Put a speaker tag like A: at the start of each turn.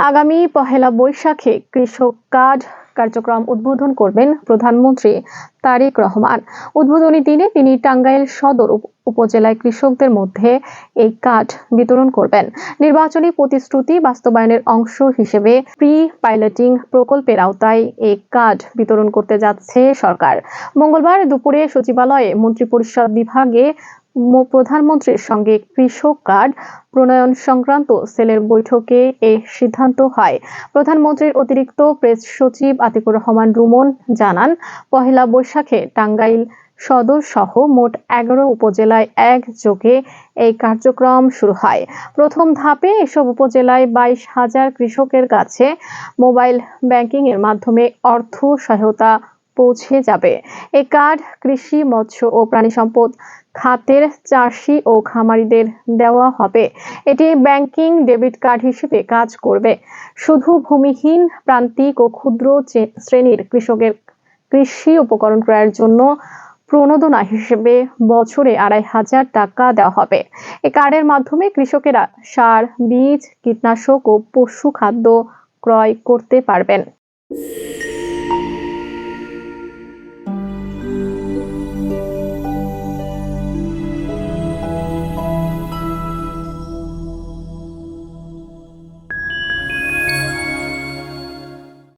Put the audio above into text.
A: আগামী পহেলা বৈশাখে কৃষক কার্ড কার্যক্রম উদ্বোধন করবেন প্রধানমন্ত্রী তারেক রহমান। উদ্বোধনী দিনে তিনি টাঙ্গাইল সদর উপজেলায় কৃষকদের মধ্যে এই কার্ড বিতরণ করবেন। নির্বাচনী প্রতিশ্রুতি বাস্তবায়নের অংশ হিসেবে প্রি পাইলটিং প্রকল্পের আওতায় এই কার্ড বিতরণ করতে যাচ্ছে সরকার। মঙ্গলবার দুপুরে সচিবালয়ে মন্ত্রিপরিষদ বিভাগে প্রধানমন্ত্রীর সঙ্গে কৃষক কার্ড প্রণয়ন সংক্রান্ত সেলের বৈঠকে এই সিদ্ধান্ত হয়। প্রধানমন্ত্রীর অতিরিক্ত প্রেস সচিব আতিকুর রহমান রুমন জানান, পহেলা বৈশাখে টাঙ্গাইল সদর সহ মোট 11 উপজেলায় একযোগে এই কার্যক্রম শুরু হয়। প্রথম ধাপে এসব উপজেলায় 22,000 কৃষকের কাছে মোবাইল ব্যাংকিং এর মাধ্যমে অর্থ সহায়তা পৌঁছে যাবে। এই কার্ড কৃষি, মৎস্য ও প্রাণী সম্পদ খাতের চাষি ও খামারিদের দেওয়া হবে। এটি ব্যাংকিং ডেবিট কার্ড হিসেবে কাজ করবে। শুধু ভূমিহীন, প্রান্তিক ও ক্ষুদ্র শ্রেণীর কৃষকের কৃষি উপকরণ ক্রয়ের জন্য প্রণোদনা হিসেবে বছরে 2,500 টাকা দেওয়া হবে। এই কার্ডের মাধ্যমে কৃষকেরা সার, বীজ, কীটনাশক ও পশু খাদ্য ক্রয় করতে পারবেন।